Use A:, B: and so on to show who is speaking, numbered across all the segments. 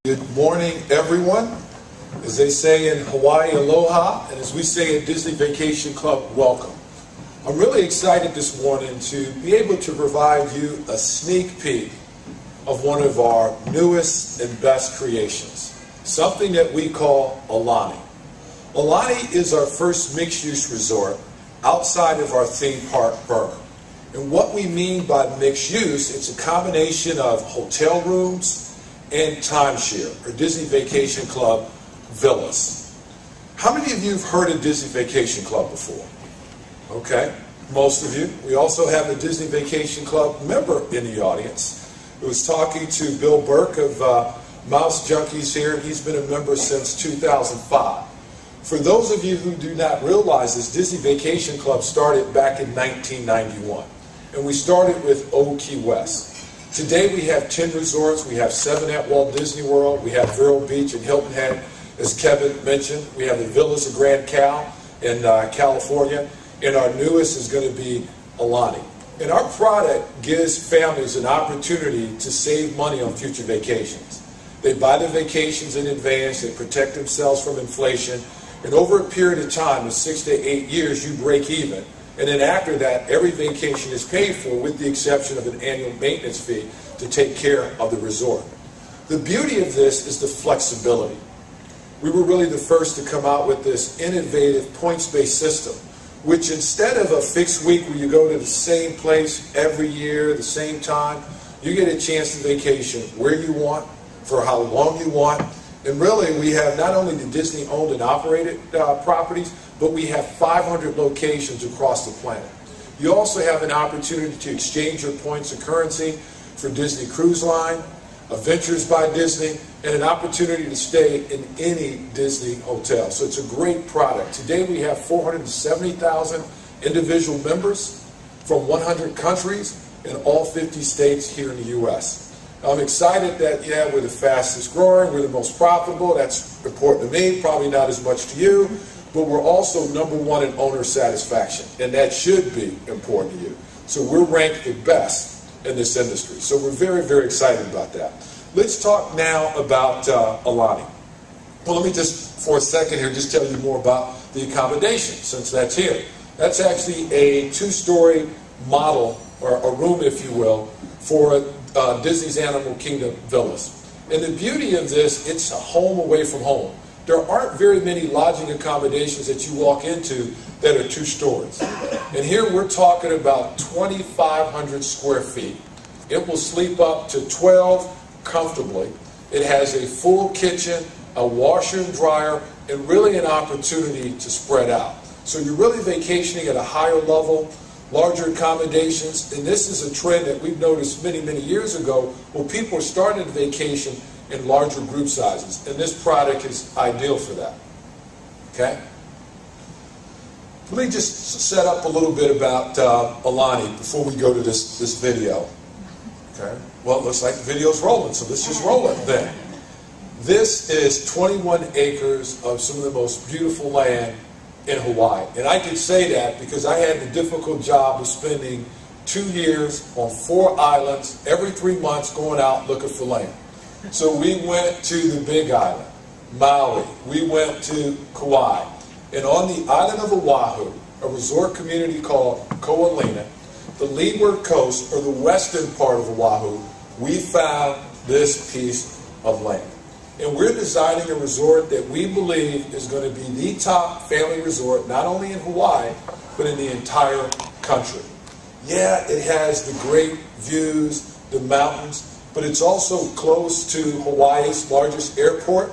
A: Good morning, everyone. As they say in Hawaii, aloha, and as we say at Disney Vacation Club, welcome. I'm really excited this morning to be able to provide you a sneak peek of one of our newest and best creations, something that we call Aulani. Aulani is our first mixed-use resort outside of our theme park berm. And what we mean by mixed use, it's a combination of hotel rooms and timeshare, or Disney Vacation Club villas. How many of you have heard of Disney Vacation Club before? Okay, most of you. We also have a Disney Vacation Club member in the audience who was talking to Bill Burke of Mouse Junkies here, and he's been a member since 2005. For those of you who do not realize this, Disney Vacation Club started back in 1991, and we started with Old Key West. Today we have 10 resorts. We have 7 at Walt Disney World. We have Vero Beach and Hilton Head, as Kevin mentioned. We have the Villas of Grand Cal in California. And our newest is going to be Aulani. And our product gives families an opportunity to save money on future vacations. They buy their vacations in advance. They protect themselves from inflation. And over a period of time, of 6 to 8 years, you break even. And then after that, every vacation is paid for with the exception of an annual maintenance fee to take care of the resort. The beauty of this is the flexibility. We were really the first to come out with this innovative points-based system, which instead of a fixed week where you go to the same place every year, the same time, you get a chance to vacation where you want, for how long you want. And really, we have not only the Disney-owned and operated properties, but we have 500 locations across the planet. You also have an opportunity to exchange your points of currency for Disney Cruise Line, Adventures by Disney, and an opportunity to stay in any Disney hotel. So it's a great product. Today we have 470,000 individual members from 100 countries in all 50 states here in the U.S. I'm excited that, yeah, we're the fastest growing, we're the most profitable. That's important to me, probably not as much to you. But we're also #1 in owner satisfaction, and that should be important to you. So we're ranked the best in this industry. So we're very, very excited about that. Let's talk now about Aulani. Well, let me just, for a second here, just tell you more about the accommodation, since that's here. That's actually a 2-story model, or a room, if you will, for Disney's Animal Kingdom villas. And the beauty of this, it's a home away from home. There aren't very many lodging accommodations that you walk into that are 2 stories. And here we're talking about 2,500 square feet. It will sleep up to 12 comfortably. It has a full kitchen, a washer and dryer, and really an opportunity to spread out. So you're really vacationing at a higher level, larger accommodations, and this is a trend that we've noticed many, many years ago where people are starting to vacation in larger group sizes, and this product is ideal for that. Okay? Let me just set up a little bit about Aulani before we go to this video. Okay? Well, it looks like the video's rolling, so let's just roll it then. This is 21 acres of some of the most beautiful land in Hawaii. And I can say that because I had the difficult job of spending 2 years on 4 islands, every 3 months going out looking for land. So we went to the Big Island, Maui, we went to Kauai, and on the island of Oahu, a resort community called Ko'olina, the leeward coast, or the western part of Oahu, we found this piece of land. And we're designing a resort that we believe is going to be the top family resort, not only in Hawaii, but in the entire country. Yeah, it has the great views, the mountains, but it's also close to Hawaii's largest airport.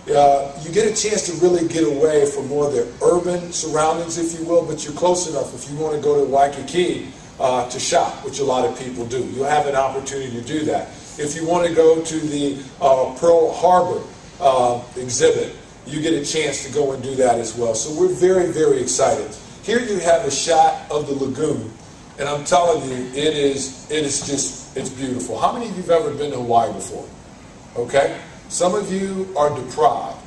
A: You get a chance to really get away from more of the urban surroundings, if you will, but you're close enough if you want to go to Waikiki to shop, which a lot of people do. You'll have an opportunity to do that. If you want to go to the Pearl Harbor exhibit, you get a chance to go and do that as well. So we're very, very excited. Here you have a shot of the lagoon, and I'm telling you, it's beautiful. How many of you have ever been to Hawaii before? Okay? Some of you are deprived.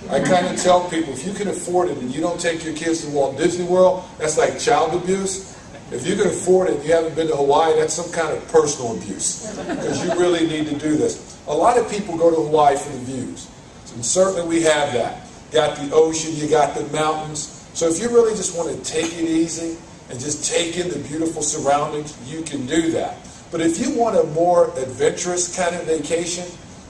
A: I kind of tell people, if you can afford it and you don't take your kids to Walt Disney World, that's like child abuse. If you can afford it and you haven't been to Hawaii, that's some kind of personal abuse, because you really need to do this. A lot of people go to Hawaii for the views, and certainly we have that. Got the ocean, you got the mountains. So if you really just want to take it easy and just take in the beautiful surroundings, you can do that. But if you want a more adventurous kind of vacation,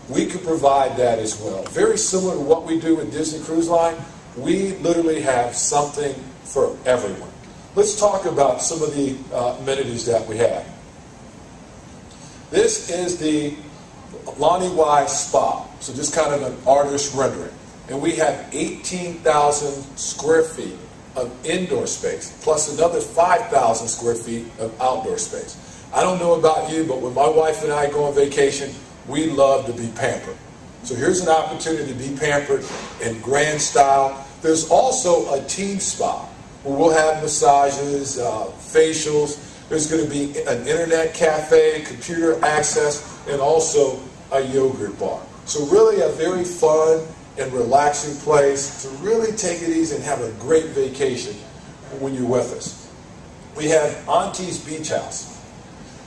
A: we can provide that as well. Very similar to what we do with Disney Cruise Line, we literally have something for everyone. Let's talk about some of the amenities that we have. This is the Aulani Spa, so just kind of an artist rendering. And we have 18,000 square feet of indoor space, plus another 5,000 square feet of outdoor space. I don't know about you, but when my wife and I go on vacation, we love to be pampered. So here's an opportunity to be pampered in grand style. There's also a team spa where we'll have massages, facials. There's going to be an internet cafe, computer access, and also a yogurt bar. So really a very fun and relaxing place to really take it easy and have a great vacation when you're with us. We have Auntie's Beach House.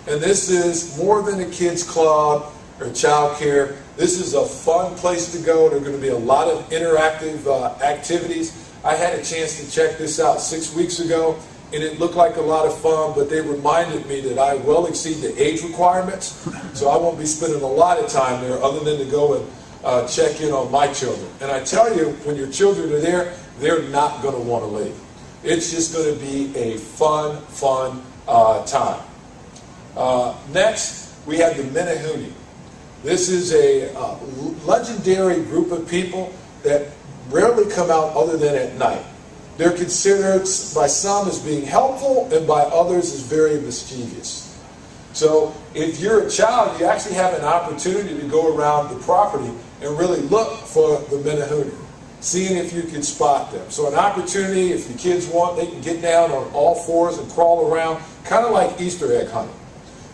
A: And this is more than a kids club or child care. This is a fun place to go. There are going to be a lot of interactive activities. I had a chance to check this out 6 weeks ago, and it looked like a lot of fun, but they reminded me that I well exceed the age requirements, so I won't be spending a lot of time there other than to go and check in on my children. And I tell you, when your children are there, they're not going to want to leave. It's just going to be a fun time. Next, we have the Menehune. This is a legendary group of people that rarely come out other than at night. They're considered by some as being helpful and by others as very mischievous. So if you're a child, you actually have an opportunity to go around the property and really look for the Menehune, seeing if you can spot them. So an opportunity, if your kids want, they can get down on all fours and crawl around, kind of like Easter egg hunting.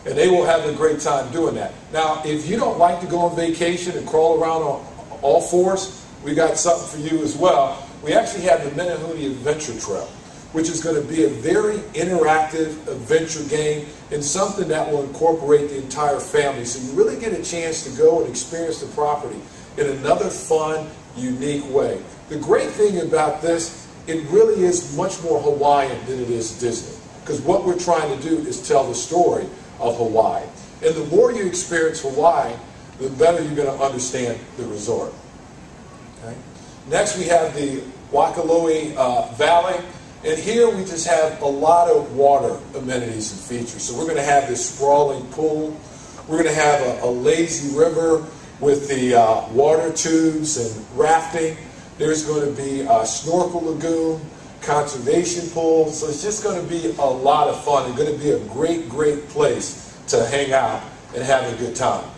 A: And they will have a great time doing that. Now, if you don't like to go on vacation and crawl around on all fours, we got something for you as well. We actually have the Menehune Adventure Trail, which is going to be a very interactive adventure game and something that will incorporate the entire family. So you really get a chance to go and experience the property in another fun, unique way. The great thing about this, it really is much more Hawaiian than it is Disney. Because what we're trying to do is tell the story of Hawaii. And the more you experience Hawaii, the better you're going to understand the resort. Okay? Next we have the Waikoloa Valley. And here we just have a lot of water amenities and features. So we're going to have this sprawling pool. We're going to have a lazy river with the water tubes and rafting. There's going to be a snorkel lagoon, conservation pool. So it's just going to be a lot of fun. It's going to be a great place to hang out and have a good time.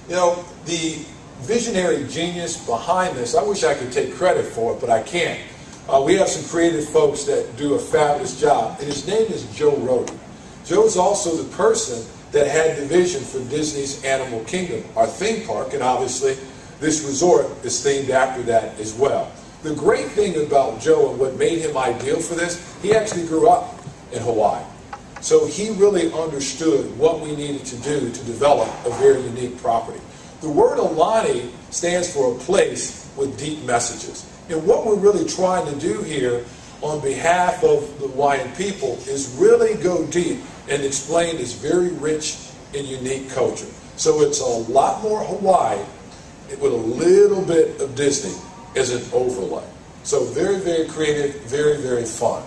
A: You know, the visionary genius behind this, I wish I could take credit for it, but I can't. We have some creative folks that do a fabulous job, and his name is Joe Rohde. Joe's also the person that had the vision for Disney's Animal Kingdom, our theme park, and obviously this resort is themed after that as well. The great thing about Joe and what made him ideal for this, he actually grew up in Hawaii. So he really understood what we needed to do to develop a very unique property. The word Aulani stands for a place with deep messages. And what we're really trying to do here on behalf of the Hawaiian people is really go deep and explain this very rich and unique culture. So it's a lot more Hawaii with a little bit of Disney as an overlay. So very creative, very fun.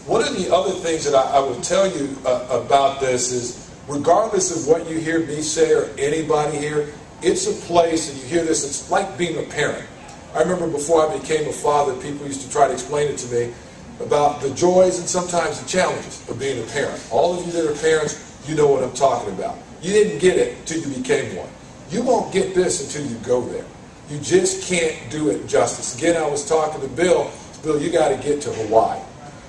A: One of the other things that I will tell you about this is, regardless of what you hear me say or anybody here, it's a place, and you hear this, it's like being a parent. I remember before I became a father, people used to try to explain it to me about the joys and sometimes the challenges of being a parent. All of you that are parents, you know what I'm talking about. You didn't get it until you became one. You won't get this until you go there. You just can't do it justice. Again, I was talking to Bill. Bill, you got to get to Hawaii,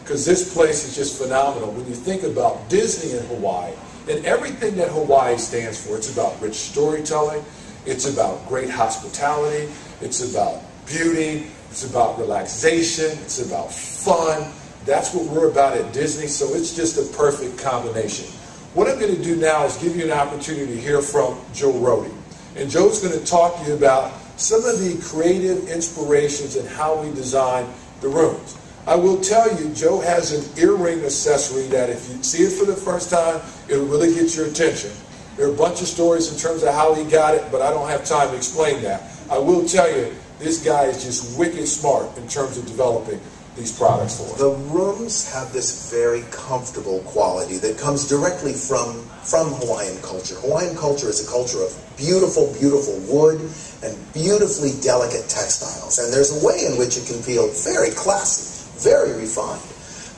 A: because this place is just phenomenal. When you think about Disney in Hawaii and everything that Hawaii stands for, it's about rich storytelling, it's about great hospitality, it's about beauty, it's about relaxation, it's about fun. That's what we're about at Disney, so it's just a perfect combination. What I'm going to do now is give you an opportunity to hear from Joe Rohde. And Joe's going to talk to you about some of the creative inspirations and how we design the rooms. I will tell you, Joe has an earring accessory that if you see it for the first time, it'll really get your attention. There are a bunch of stories in terms of how he got it, but I don't have time to explain that. I will tell you, this guy is just wicked smart in terms of developing these products for us.
B: The rooms have this very comfortable quality that comes directly from Hawaiian culture. Hawaiian culture is a culture of beautiful, beautiful wood and beautifully delicate textiles. And there's a way in which it can feel very classy, very refined.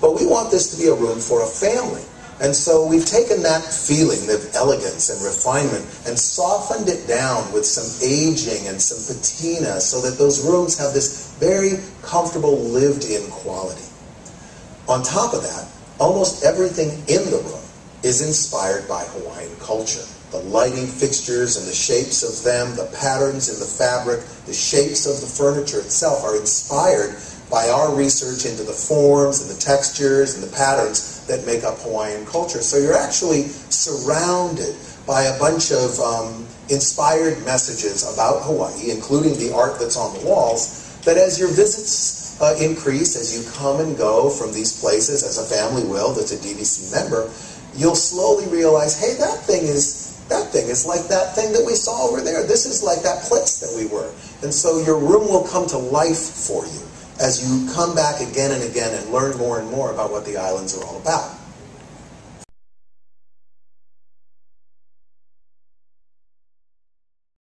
B: But we want this to be a room for a family. And so we've taken that feeling of elegance and refinement and softened it down with some aging and some patina so that those rooms have this very comfortable lived-in quality. On top of that, almost everything in the room is inspired by Hawaiian culture. The lighting fixtures and the shapes of them, the patterns in the fabric, the shapes of the furniture itself are inspired by our research into the forms and the textures and the patterns that make up Hawaiian culture. So you're actually surrounded by a bunch of inspired messages about Hawaii, including the art that's on the walls, that as your visits increase, as you come and go from these places, as a family will that's a DVC member, you'll slowly realize, hey, that thing is like that thing that we saw over there. This is like that place that we were. And so your room will come to life for you as you come back again and again and learn more and more about what the islands are all about.